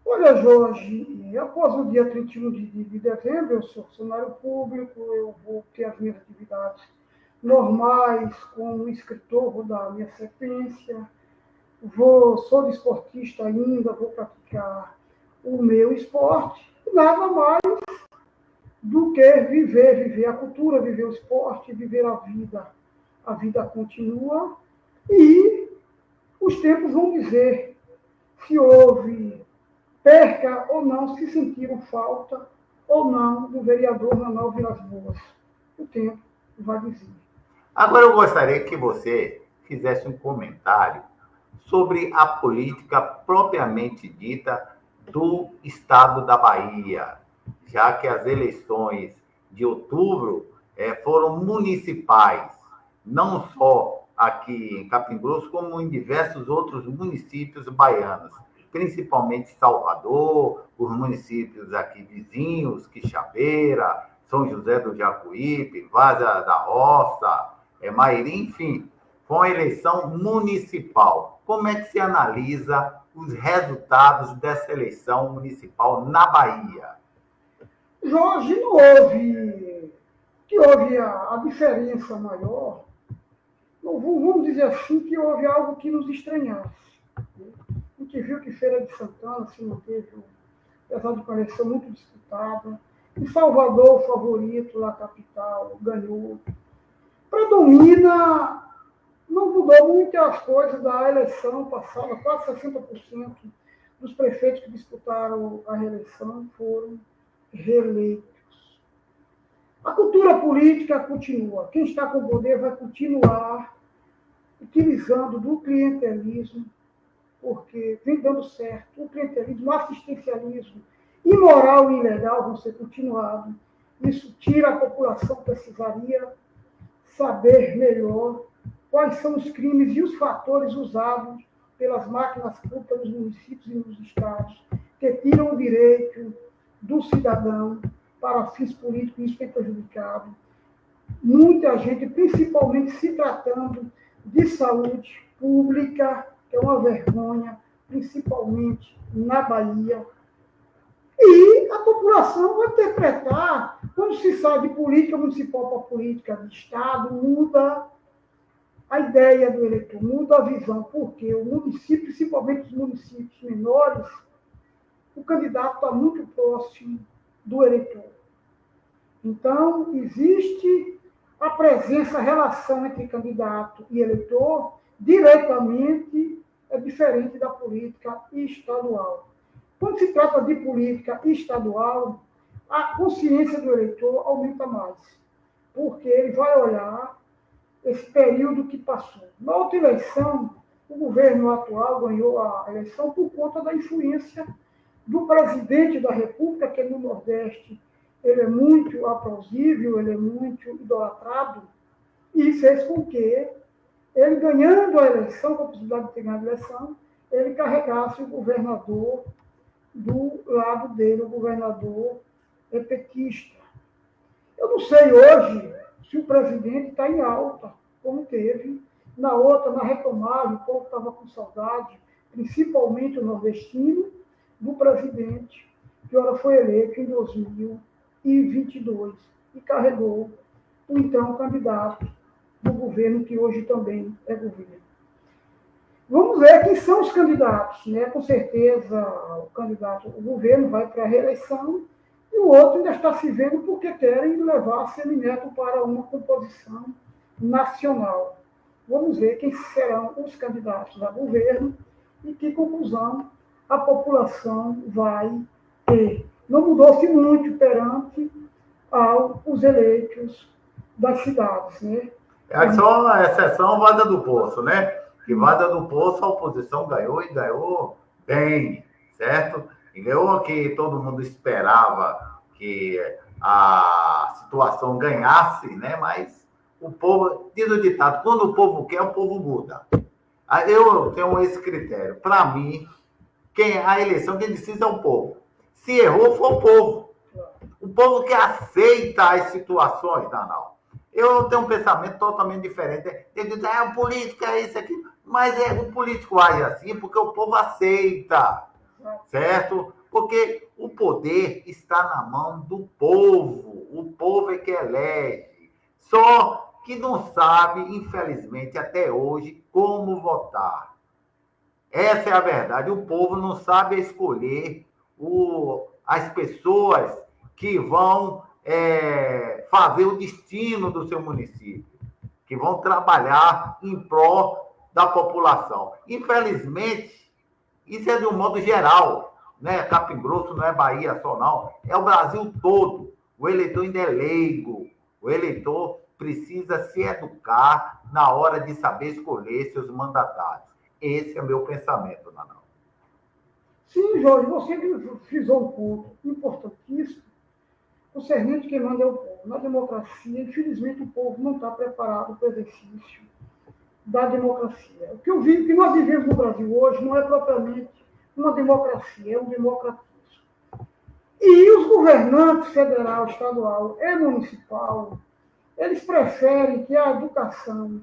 Olha, Jorge, após o dia 31 de dezembro, eu sou funcionário público, eu vou ter as minhas atividades normais, como escritor, vou dar a minha sequência, sou desportista ainda, vou praticar o meu esporte, nada mais do que viver a cultura, viver o esporte, viver a vida. A vida continua e os tempos vão dizer se houve perca ou não, se sentiram falta ou não do vereador Nanau Vilas Boas. O tempo vai dizer. Agora eu gostaria que você fizesse um comentário sobre a política propriamente dita do Estado da Bahia, já que as eleições de outubro foram municipais, não só aqui em Capim Grosso, como em diversos outros municípios baianos, principalmente Salvador, os municípios aqui vizinhos, Quixabeira, São José do Jacuípe, Várzea da Roça, Mairi, enfim, foi uma eleição municipal. Como é que se analisa os resultados dessa eleição municipal na Bahia? Jorge, não houve, que houve a diferença maior, não, vamos dizer assim, que houve algo que nos estranhasse. A gente viu que Feira de Santana se manteve, apesar de parecer muito disputada, em Salvador, o favorito, lá capital, ganhou. Predomina, não mudou muito as coisas da eleição passada, quase 60% dos prefeitos que disputaram a reeleição foram reeleitos. A cultura política continua. Quem está com o poder vai continuar utilizando do clientelismo, porque vem dando certo. O clientelismo, o assistencialismo, imoral e ilegal vão ser continuados. Isso tira a população, precisaria saber melhor quais são os crimes e os fatores usados pelas máquinas públicas nos municípios e nos estados, que tiram o direito do cidadão para fins políticos, e isso tem prejudicado muita gente, principalmente se tratando de saúde pública, que é uma vergonha, principalmente na Bahia. E a população vai interpretar, quando se sai de política municipal para política de Estado, muda a ideia do eleitor, muda a visão, porque o município, principalmente os municípios menores, o candidato está muito próximo do eleitor. Então, existe a presença, a relação entre candidato e eleitor, diretamente é diferente da política estadual. Quando se trata de política estadual, a consciência do eleitor aumenta mais, porque ele vai olhar esse período que passou. Na outra eleição, o governo atual ganhou a eleição por conta da influência do presidente da República, que no Nordeste ele é muito aplausível, ele é muito idolatrado, e fez com que ele, ganhando a eleição, com a possibilidade de ter ganhado a eleição, ele carregasse o governador do lado dele, o governador petista. Eu não sei hoje se o presidente está em alta, como teve na outra, na retomada, o povo estava com saudade, principalmente o nordestino, do presidente, que ora foi eleito em 2022 e carregou o então candidato do governo, que hoje também é governo. Vamos ver quem são os candidatos, né? Com certeza o candidato, o governo vai para a reeleição e o outro ainda está se vendo porque querem levar a Semineto para uma composição nacional. Vamos ver quem serão os candidatos a governo e que conclusão a população vai ter. Não mudou-se muito perante aos eleitos das cidades, né? É só a exceção Vada do Poço, né? Que Vada do Poço a oposição ganhou e ganhou bem, certo? E ganhou que todo mundo esperava que a situação ganhasse, né? Mas o povo, diz o ditado, quando o povo quer, o povo muda. Eu tenho esse critério. Para mim, a eleição quem decide é o povo. Se errou, foi o povo. O povo que aceita as situações, Danal. Eu tenho um pensamento totalmente diferente. Ele diz, o político é isso aqui. Mas o político age assim porque o povo aceita, certo? Porque o poder está na mão do povo. O povo é que elege. Só que não sabe, infelizmente, até hoje, como votar. Essa é a verdade. O povo não sabe escolher as pessoas que vão fazer o destino do seu município, que vão trabalhar em prol da população. Infelizmente, isso é de um modo geral, né? Capim Grosso não é Bahia só, não. É o Brasil todo. O eleitor ainda é leigo. O eleitor precisa se educar na hora de saber escolher seus mandatários. Esse é o meu pensamento, Nanão. Sim, Jorge, você frisou um ponto importantíssimo. O concernente quem manda é o povo. Na democracia, infelizmente, o povo não está preparado para o exercício da democracia. O que nós vivemos no Brasil hoje não é propriamente uma democracia, é um democratismo. E os governantes federal, estadual e municipal, eles preferem que a educação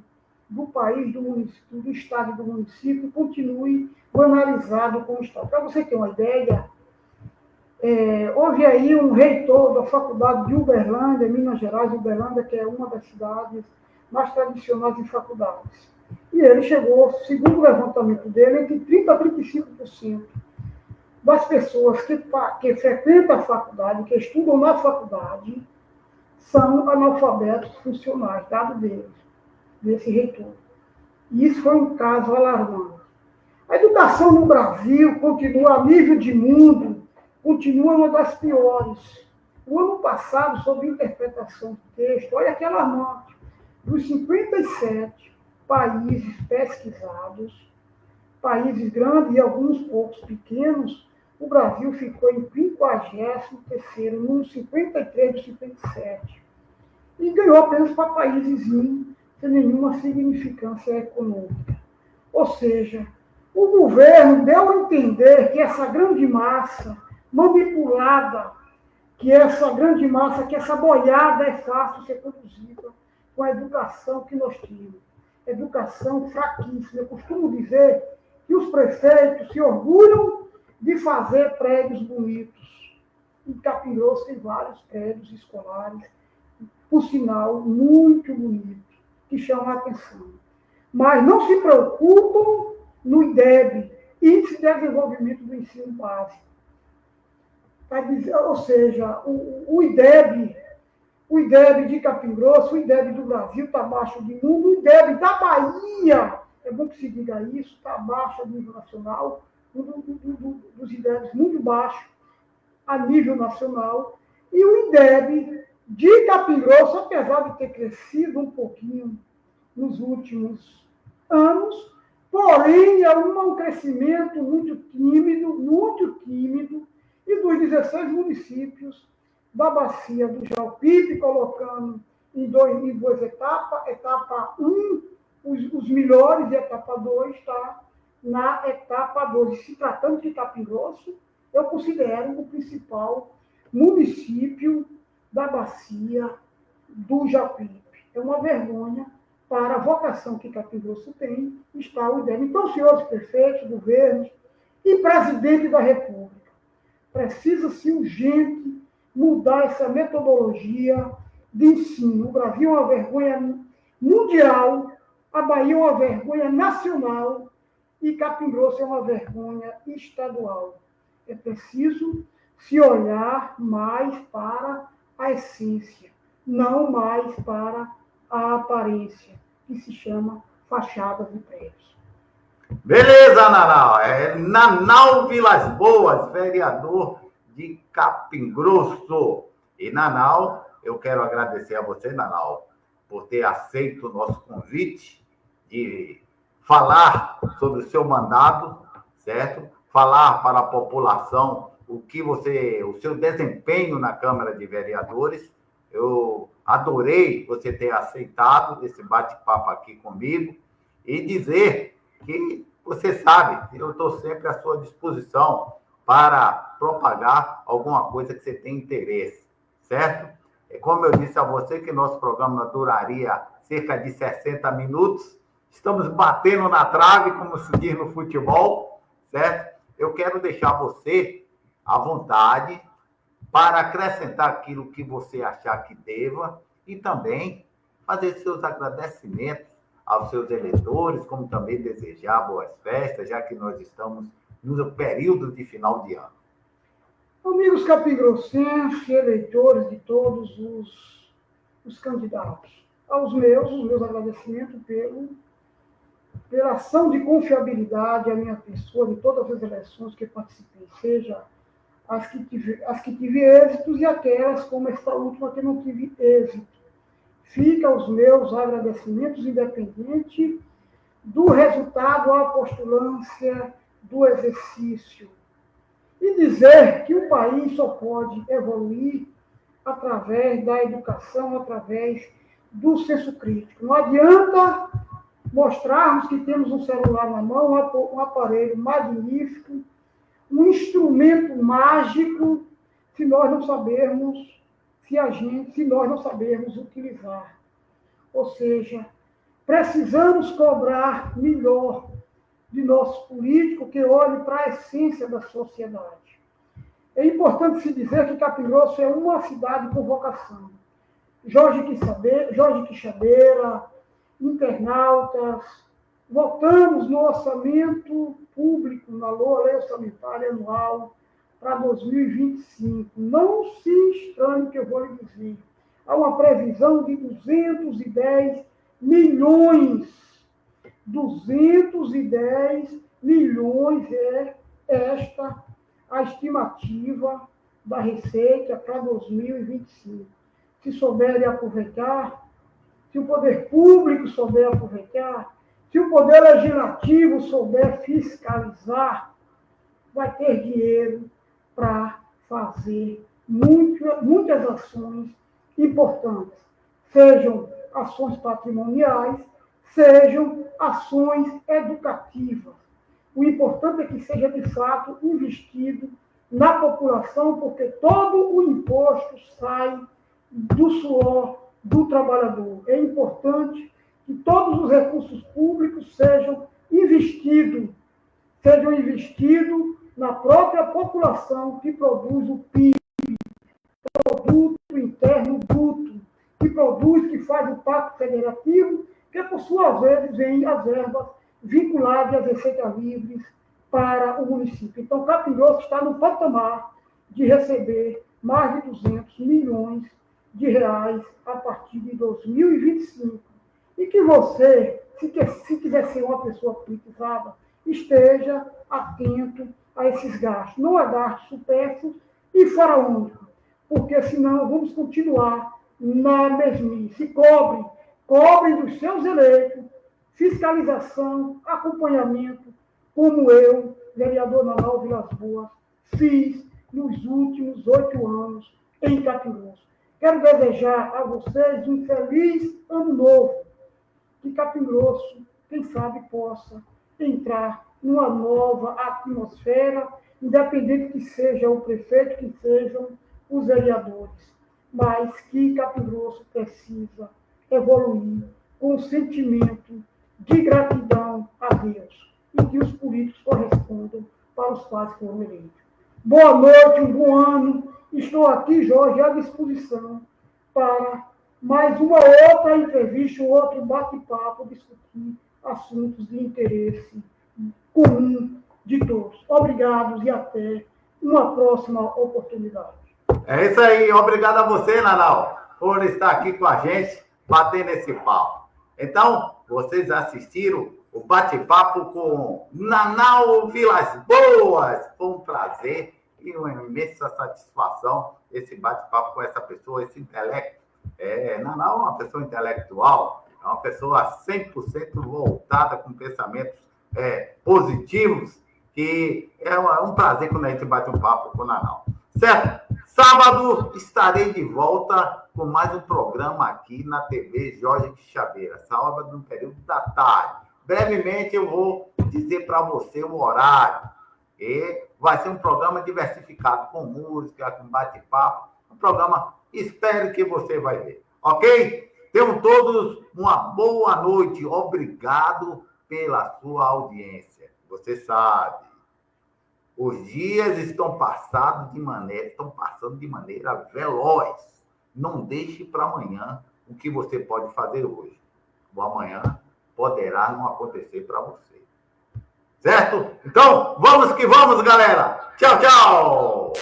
do país, do município, do estado e do município continue banalizado com o Estado. Para você ter uma ideia, houve aí um reitor da faculdade de Uberlândia, Minas Gerais, Uberlândia, que é uma das cidades mais tradicionais em faculdades. E ele chegou, segundo o levantamento dele, entre 30% a 35% das pessoas que frequentam a faculdade, que estudam na faculdade, são analfabetos funcionais, dado desse reitor. E isso foi um caso alarmante. A educação no Brasil continua, a nível de mundo, continua uma das piores. O ano passado, sobre interpretação de texto, olha que alarmante. Dos 57 países pesquisados, países grandes e alguns poucos pequenos, o Brasil ficou em 53º, no 53 dos 57. E ganhou apenas para países sem nenhuma significância econômica. Ou seja, o governo deu a entender que essa grande massa manipulada, que essa boiada é fácil de ser produzida com a educação que nós tínhamos. Educação fraquíssima. Eu costumo dizer que os prefeitos se orgulham de fazer prédios bonitos. Em Capim Grosso tem vários prédios escolares, por sinal, muito bonitos, que chamam a atenção. Mas não se preocupam no IDEB, Índice de Desenvolvimento do Ensino Básico. Ou seja, o IDEB de Capim Grosso, o IDEB do Brasil está abaixo de mundo, o IDEB da Bahia, é bom que se diga isso, está abaixo do nível nacional, dos IDEBs muito baixo a nível nacional, e o IDEB de Capim Grosso, apesar de ter crescido um pouquinho nos últimos anos, porém é um crescimento muito tímido, e dos 16 municípios da bacia do Jalpipe, colocando em duas etapas, etapa 1, os melhores, e etapa 2 está na etapa 2. Se tratando de Capim Grosso, eu considero o principal município da bacia do Jalpipe. É uma vergonha para a vocação que Capim Grosso tem, está o IDEB. Então, senhores prefeitos, governos e presidente da República, precisa-se urgente mudar essa metodologia de ensino. O Brasil é uma vergonha mundial, a Bahia é uma vergonha nacional e Capim Grosso é uma vergonha estadual. É preciso se olhar mais para a essência, não mais para a aparência, que se chama fachada de prédios. Beleza, Nanau. É Nanau Vilas Boas, vereador de Capim Grosso. E Nanau eu quero agradecer a você, Nanau, por ter aceito o nosso convite de falar sobre o seu mandato, certo? Falar para a população o seu desempenho na Câmara de Vereadores. Eu adorei você ter aceitado esse bate-papo aqui comigo e dizer que você sabe, eu estou sempre à sua disposição para propagar alguma coisa que você tem interesse, certo? Como eu disse a você que nosso programa duraria cerca de 60 minutos, estamos batendo na trave, como se diz no futebol, certo? Eu quero deixar você à vontade para acrescentar aquilo que você achar que deva e também fazer seus agradecimentos aos seus eleitores, como também desejar boas festas, já que nós estamos no período de final de ano. Amigos capingrossenses, eleitores de todos os candidatos, os meus agradecimentos pela ação de confiabilidade à minha pessoa de todas as eleições que participei, seja as que tive êxitos e aquelas, como esta última, que não tive êxito. Fica os meus agradecimentos, independente do resultado, à postulância do exercício. E dizer que o país só pode evoluir através da educação, através do senso crítico. Não adianta mostrarmos que temos um celular na mão, um aparelho magnífico, um instrumento mágico, se nós não sabermos utilizar. Ou seja, precisamos cobrar melhor de nosso político que olhe para a essência da sociedade. É importante se dizer que Capim Grosso é uma cidade com vocação. Jorge Quixabeira, internautas, votamos no orçamento público, na lei orçamentária anual para 2025. Não se estranhe que eu vou lhe dizer. Há uma previsão de 210 milhões. 210 milhões é esta a estimativa da Receita para 2025. Se souberem aproveitar, se o poder público souber aproveitar, se o poder legislativo souber fiscalizar, vai ter dinheiro para fazer muitas ações importantes, sejam ações patrimoniais, sejam ações educativas. O importante é que seja, de fato, investido na população, porque todo o imposto sai do suor do trabalhador. É importante que todos os recursos públicos sejam investidos na própria população que produz o PIB, Produto Interno Bruto, que faz o Pacto Federativo, que, por sua vez, vem as verbas vinculadas às receitas livres para o município. Então, Capim Grosso está no patamar de receber mais de 200 milhões de reais a partir de 2025. E que você, se quiser ser uma pessoa politizada, esteja atento a esses gastos. Não é gasto supérfluo e faraônico, porque senão vamos continuar na mesmice. Cobrem dos seus eleitos fiscalização, acompanhamento, como eu, vereador Nanau Vilas Boas, fiz nos últimos 8 anos em Capim Grosso. Quero desejar a vocês um feliz ano novo, que Capim Grosso, quem sabe, possa entrar numa nova atmosfera, independente que seja o prefeito, que sejam os vereadores, mas que Capim Grosso precisa evoluir com o sentimento de gratidão a Deus e que os políticos correspondam para os quais foram eleitos. Boa noite, um bom ano. Estou aqui, Jorge, à disposição para mais uma outra entrevista, um outro bate-papo, discutir assuntos de interesse comum de todos. Obrigado e até uma próxima oportunidade. É isso aí. Obrigado a você, Nanau, por estar aqui com a gente, batendo esse papo. Então, vocês assistiram o bate-papo com Nanau Vilas Boas. Foi um prazer e uma imensa satisfação esse bate-papo com essa pessoa, esse intelecto. Não é uma pessoa intelectual, é uma pessoa 100% voltada com pensamentos positivos, que é um prazer quando a gente bate um papo com o Nanau. Certo? Sábado estarei de volta com mais um programa aqui na TV Jorge Quixabeira, sábado no período da tarde. Brevemente eu vou dizer para você o horário. E vai ser um programa diversificado, com música, com bate-papo. Um programa, espero que você vai ver. Ok? Tenham todos uma boa noite. Obrigado pela sua audiência. Você sabe, os dias estão passando de maneira veloz. Não deixe para amanhã o que você pode fazer hoje. O amanhã poderá não acontecer para você. Certo? Então, vamos que vamos, galera! Tchau, tchau!